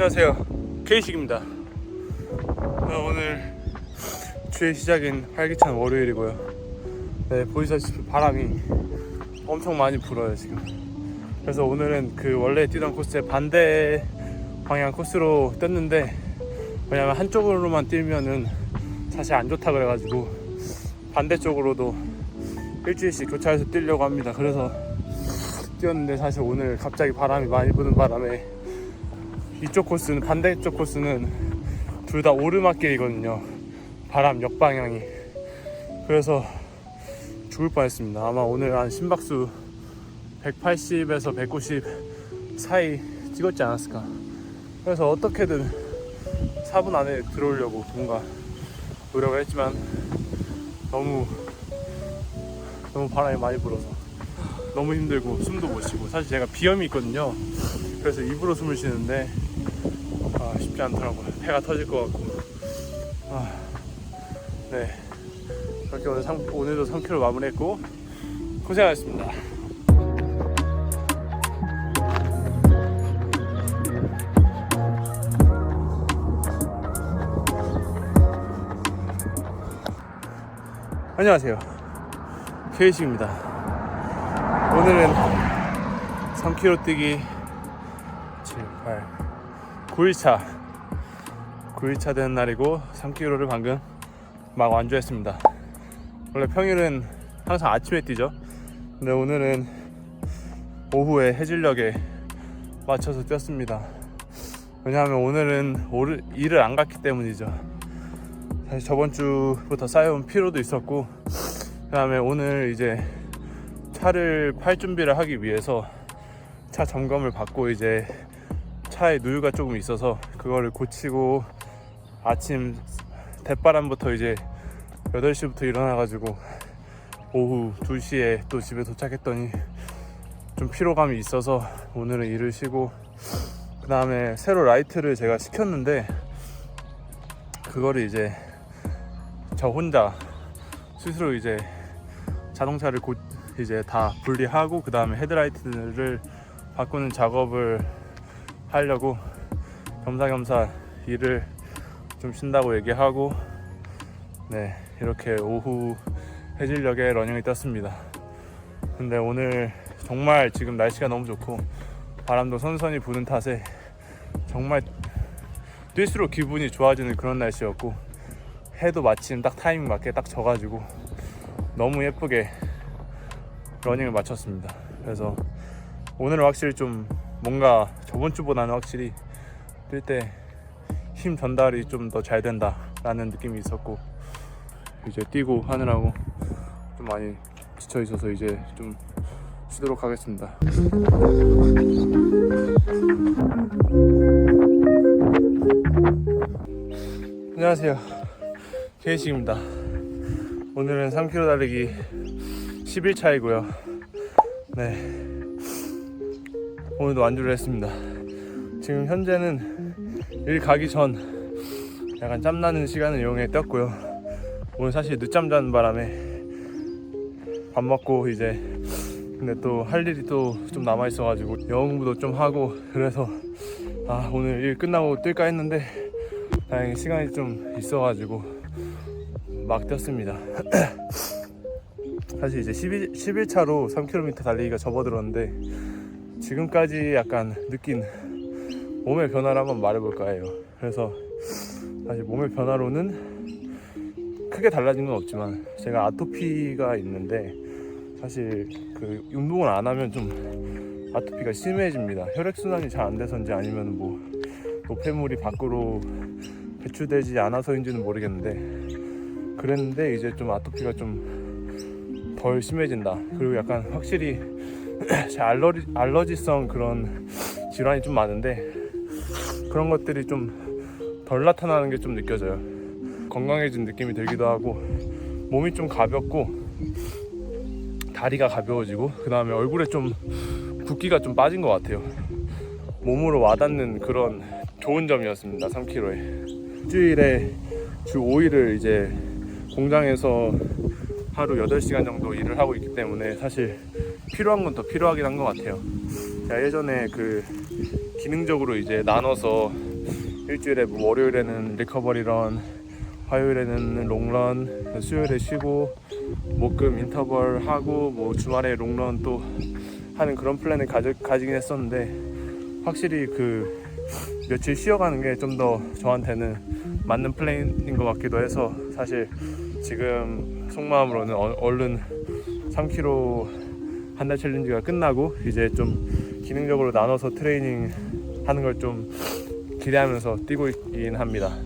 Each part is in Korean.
안녕하세요, K식입니다. 오늘 주의 시작인 활기찬 월요일이고요. 네, 보이시다시피 바람이 엄청 많이 불어요 지금. 그래서 오늘은 그 원래 뛰던 코스의 반대 방향 코스로 떴는데, 왜냐면 한쪽으로만 뛰면은 사실 안 좋다 그래가지고 반대쪽으로도 일주일씩 교차해서 뛰려고 합니다. 그래서 뛰었는데, 사실 오늘 갑자기 바람이 많이 부는 바람에 이쪽 코스는, 반대쪽 코스는 둘 다 오르막길이거든요, 바람 역방향이. 그래서 죽을 뻔했습니다. 아마 오늘 한 심박수 180에서 190 사이 찍었지 않았을까. 그래서 어떻게든 4분 안에 들어오려고 뭔가 노력을 했지만 너무 바람이 많이 불어서 너무 힘들고 숨도 못 쉬고, 사실 제가 비염이 있거든요. 그래서 입으로 숨을 쉬는데 쉽지 않더라고요. 폐가 터질 것 같고. 네, 그렇게 오늘도 3km 마무리했고 고생하셨습니다. 안녕하세요, K식입니다. 오늘은 3km 뛰기 7, 8, 9일차 되는 날이고 3km를 방금 막 완주했습니다. 원래 평일은 항상 아침에 뛰죠. 근데 오늘은 오후에 해질녘에 맞춰서 뛰었습니다. 왜냐하면 오늘은 일을 안 갔기 때문이죠. 사실 저번 주부터 쌓여온 피로도 있었고, 그 다음에 오늘 이제 차를 팔 준비를 하기 위해서 차 점검을 받고, 이제 차에 누유가 조금 있어서 그거를 고치고, 아침 대바람부터 이제 8시부터 일어나가지고 오후 2시에 또 집에 도착했더니 좀 피로감이 있어서 오늘은 일을 쉬고, 그 다음에 새로 라이트를 제가 시켰는데 그거를 이제 저 혼자 스스로 이제 자동차를 이제 다 분리하고, 그 다음에 헤드라이트를 바꾸는 작업을 하려고 겸사겸사 일을 좀 쉰다고 얘기하고, 네, 이렇게 오후 해질녘에 러닝을 떴습니다. 근데 오늘 정말 지금 날씨가 너무 좋고 바람도 선선히 부는 탓에 정말 뛸수록 기분이 좋아지는 그런 날씨였고, 해도 마침 딱 타이밍 맞게 딱 져가지고 너무 예쁘게 러닝을 마쳤습니다. 그래서 오늘은 확실히 좀 뭔가 저번 주보다는 확실히 뛸 때 힘 전달이 좀 더 잘 된다 라는 느낌이 있었고, 이제 뛰고 하느라고 좀 많이 지쳐 있어서 이제 좀 쉬도록 하겠습니다. 안녕하세요, K식입니다. 오늘은 3km 달리기 10일차이고요 네, 오늘도 완주를 했습니다. 지금 현재는 일 가기 전 약간 짬나는 시간을 이용해 뛰었고요. 오늘 사실 늦잠 자는 바람에 밥 먹고 이제, 근데 또 할 일이 또 좀 남아 있어가지고 영어 공부도 좀 하고, 그래서 오늘 일 끝나고 뛸까 했는데 다행히 시간이 좀 있어가지고 막 뛰었습니다. 사실 이제 11차로 3km 달리기가 접어들었는데, 지금까지 약간 느낀 몸의 변화를 한번 말해볼까 해요. 그래서 사실 몸의 변화로는 크게 달라진 건 없지만, 제가 아토피가 있는데 사실 그 운동을 안 하면 좀 아토피가 심해집니다. 혈액순환이 잘 안 돼서인지 아니면 뭐 노폐물이 밖으로 배출되지 않아서인지는 모르겠는데, 그랬는데 이제 좀 아토피가 좀 덜 심해진다. 그리고 약간 확실히 제 알러지성 그런 질환이 좀 많은데, 그런 것들이 좀 덜 나타나는 게 좀 느껴져요. 건강해진 느낌이 들기도 하고, 몸이 좀 가볍고 다리가 가벼워지고, 그 다음에 얼굴에 좀 붓기가 좀 빠진 것 같아요. 몸으로 와닿는 그런 좋은 점이었습니다. 3km에 일주일에 주 5일을 이제 공장에서 하루 8시간 정도 일을 하고 있기 때문에 사실 필요한 건 더 필요하긴 한 것 같아요. 제가 예전에 그 기능적으로 이제 나눠서 일주일에 뭐 월요일에는 리커버리런, 화요일에는 롱런, 수요일에 쉬고 목금 인터벌 하고 뭐 주말에 롱런 또 하는 그런 플랜을 가지긴 했었는데, 확실히 그 며칠 쉬어가는 게 좀 더 저한테는 맞는 플랜인 것 같기도 해서, 사실 지금 속마음으로는 얼른 3km 한 달 챌린지가 끝나고 이제 좀 기능적으로 나눠서 트레이닝 하는 걸 좀 기대하면서 뛰고 있긴 합니다.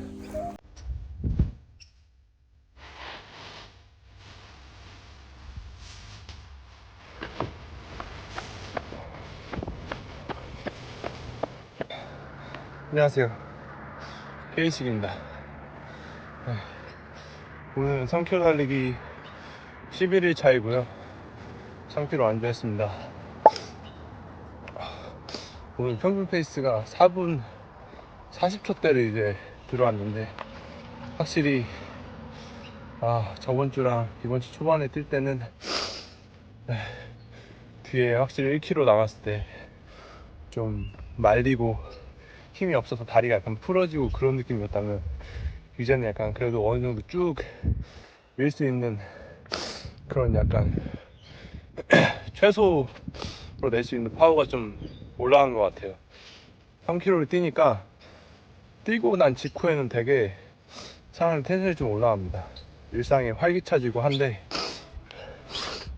안녕하세요, 케이식입니다. 오늘은 3km 달리기 11일 차이고요. 3km 완주했습니다. 오늘 평균 페이스가 4분 40초대를 이제 들어왔는데, 확실히 저번 주랑 이번 주 초반에 뛸 때는 뒤에 확실히 1km 남았을 때 좀 말리고 힘이 없어서 다리가 약간 풀어지고 그런 느낌이었다면, 이제는 약간 그래도 어느 정도 쭉 밀 수 있는 그런 약간 최소로 낼 수 있는 파워가 좀 올라간 것 같아요. 3km를 뛰니까 뛰고 난 직후에는 되게 사람 텐션이 좀 올라갑니다. 일상이 활기차지고 한데,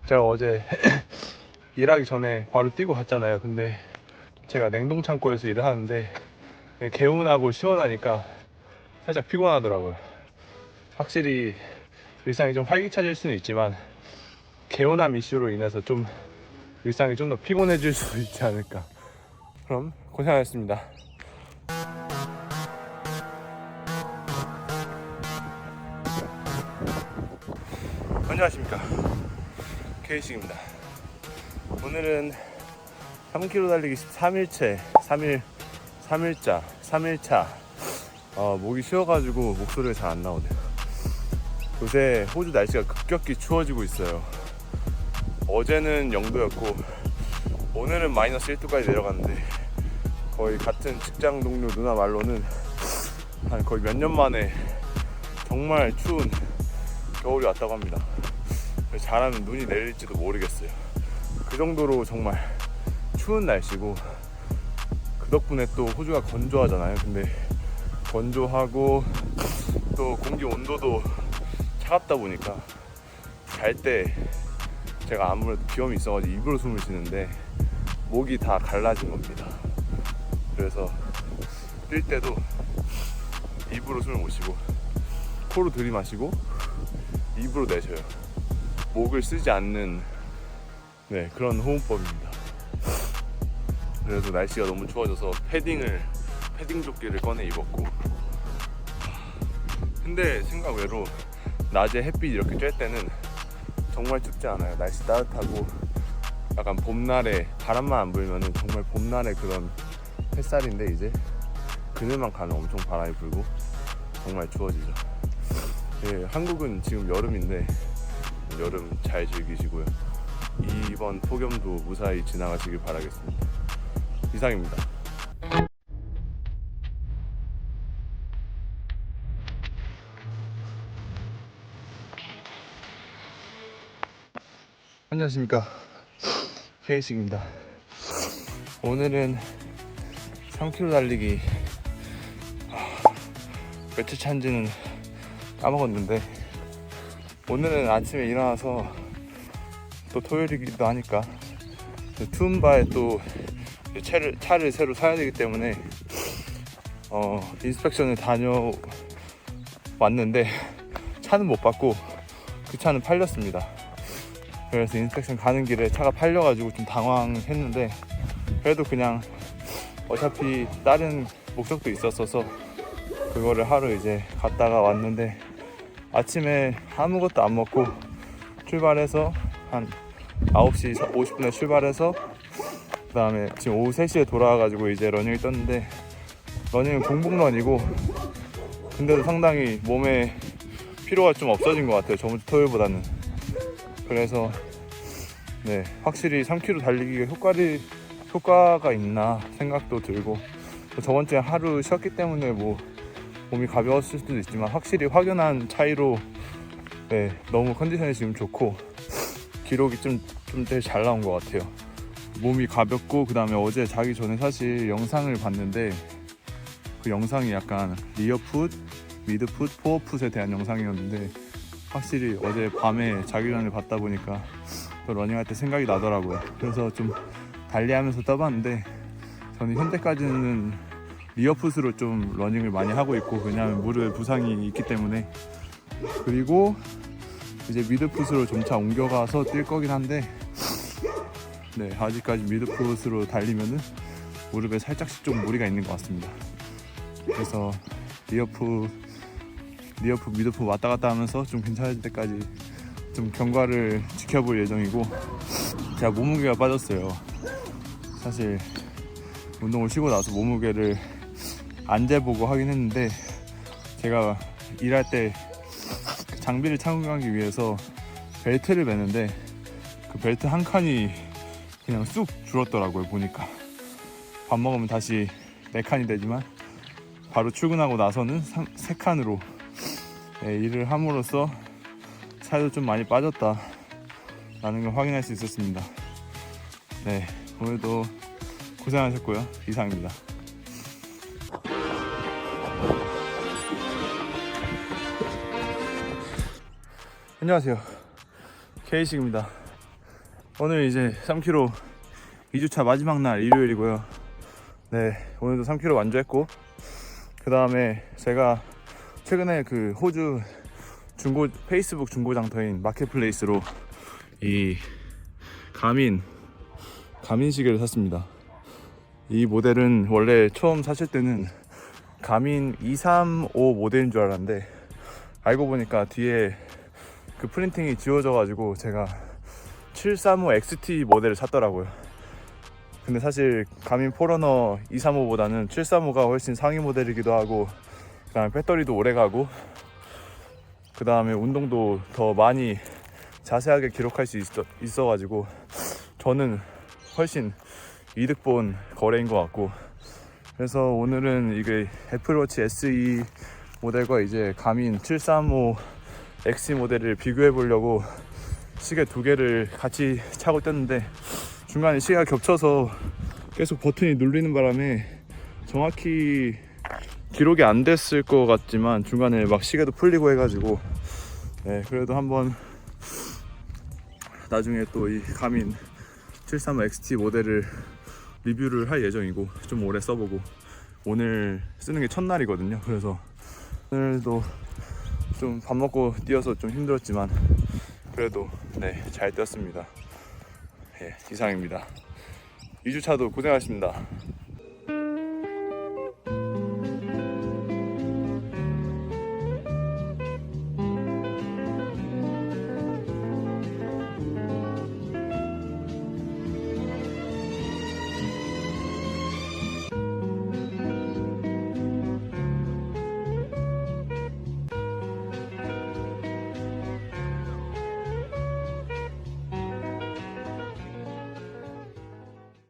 제가 어제 일하기 전에 바로 뛰고 갔잖아요. 근데 제가 냉동창고에서 일을 하는데 개운하고 시원하니까 살짝 피곤하더라고요. 확실히 일상이 좀 활기차질 수는 있지만 개운함 이슈로 인해서 좀 일상이 좀 더 피곤해질 수 있지 않을까. 그럼 고생하셨습니다. 안녕하십니까, 케이식입니다. 오늘은 3km 달리기 13일째 3일차. 목이 쉬어가지고 목소리가 잘 안 나오네요. 요새 호주 날씨가 급격히 추워지고 있어요. 어제는 0도였고 오늘은 마이너스 1도까지 내려갔는데, 거의 같은 직장 동료 누나 말로는 한 거의 몇 년 만에 정말 추운 겨울이 왔다고 합니다. 잘하면 눈이 내릴지도 모르겠어요. 그 정도로 정말 추운 날씨고, 그 덕분에 또 호주가 건조하잖아요. 근데 건조하고 또 공기 온도도 차갑다 보니까 잘 때 제가 아무래도 비염이 있어가지고 입으로 숨을 쉬는데 목이 다 갈라진 겁니다. 그래서 뛸 때도 입으로 숨을 못 쉬고 코로 들이마시고 입으로 내쉬어요. 목을 쓰지 않는 그런 호흡법입니다. 그래서 날씨가 너무 추워져서 패딩 조끼를 꺼내 입었고, 근데 생각 외로 낮에 햇빛 이렇게 쬐 때는 정말 춥지 않아요. 날씨 따뜻하고 약간 봄날에 바람만 안 불면은 정말 봄날의 그런 햇살인데, 이제 그늘만 가면 엄청 바람이 불고 정말 추워지죠. 한국은 지금 여름인데 여름 잘 즐기시고요. 이번 폭염도 무사히 지나가시길 바라겠습니다. 이상입니다. 안녕하십니까, 케이식입니다. 오늘은 3km 달리기 며칠 차인지는 까먹었는데, 오늘은 아침에 일어나서 또 토요일이기도 하니까 투움바에 또 차를 새로 사야 되기 때문에 인스펙션을 다녀왔는데 차는 못 받고 그 차는 팔렸습니다. 그래서 인스펙션 가는 길에 차가 팔려가지고 좀 당황했는데, 그래도 그냥 어차피 다른 목적도 있었어서 그거를 하러 이제 갔다가 왔는데, 아침에 아무것도 안 먹고 출발해서 한 9시 50분에 출발해서 그 다음에 지금 오후 3시에 돌아와가지고 이제 러닝을 떴는데, 러닝은 공복런이고 근데도 상당히 몸에 피로가 좀 없어진 것 같아요, 저번 주 토요일보다는. 그래서 확실히 3km 달리기가 효과가 있나 생각도 들고, 저번 주에 하루 쉬었기 때문에 뭐 몸이 가벼웠을 수도 있지만 확실히 확연한 차이로 네, 너무 컨디션이 지금 좋고 기록이 좀 되게 잘 나온 것 같아요. 몸이 가볍고 그 다음에 어제 자기 전에 사실 영상을 봤는데 그 영상이 약간 리어풋, 미드풋, 포어풋에 대한 영상이었는데 확실히 어제 밤에 자기 전에 봤다 보니까 또 러닝할 때 생각이 나더라고요. 그래서 좀 달리하면서 떠봤는데 저는 현재까지는 리어풋으로 좀 러닝을 많이 하고 있고, 왜냐하면 무릎에 부상이 있기 때문에. 그리고 이제 미드풋으로 점차 옮겨가서 뛸 거긴 한데 네, 아직까지 미드풋으로 달리면은 무릎에 살짝씩 좀 무리가 있는 것 같습니다. 그래서 리어풋, 미드풋 왔다 갔다 하면서 좀 괜찮아질 때까지 좀 경과를 지켜볼 예정이고, 제가 몸무게가 빠졌어요. 사실 운동을 쉬고 나서 몸무게를 안 재보고 하긴 했는데, 제가 일할 때 장비를 착용하기 위해서 벨트를 매는데 그 벨트 한 칸이 그냥 쑥 줄었더라고요. 보니까 밥 먹으면 다시 4칸이 되지만 바로 출근하고 나서는 3칸으로 일을 함으로써 살도 좀 많이 빠졌다 라는 걸 확인할 수 있었습니다. 네, 오늘도 고생하셨고요. 이상입니다. 안녕하세요, K식입니다. 오늘 이제 3km 2주차 마지막 날 일요일이고요. 네, 오늘도 3km 완주했고, 그 다음에 제가 최근에 그 호주 페이스북 중고장터인 마켓플레이스로 이 가민 시계를 샀습니다. 이 모델은 원래 처음 샀을 때는 가민 235 모델인 줄 알았는데 알고 보니까 뒤에 그 프린팅이 지워져 가지고 제가 735 XT 모델을 샀더라고요. 근데 사실 가민 포러너 235보다는 735가 훨씬 상위 모델이기도 하고, 그 다음에 배터리도 오래 가고, 그 다음에 운동도 더 많이 자세하게 기록할 수 있어가지고 저는 훨씬 이득 본 거래인 것 같고, 그래서 오늘은 이게 애플워치 SE 모델과 이제 가민 735 XT 모델을 비교해 보려고 시계 2개를 같이 차고 떴는데, 중간에 시계가 겹쳐서 계속 버튼이 눌리는 바람에 정확히 기록이 안 됐을 것 같지만 중간에 막 시계도 풀리고 해가지고, 네, 그래도 한번 나중에 또 이 가민 735 XT 모델을 리뷰를 할 예정이고, 좀 오래 써보고, 오늘 쓰는 게 첫날이거든요. 그래서 오늘도 좀 밥 먹고 뛰어서 좀 힘들었지만 그래도 네, 잘 뛰었습니다. 예, 이상입니다. 2주차도 고생하셨습니다.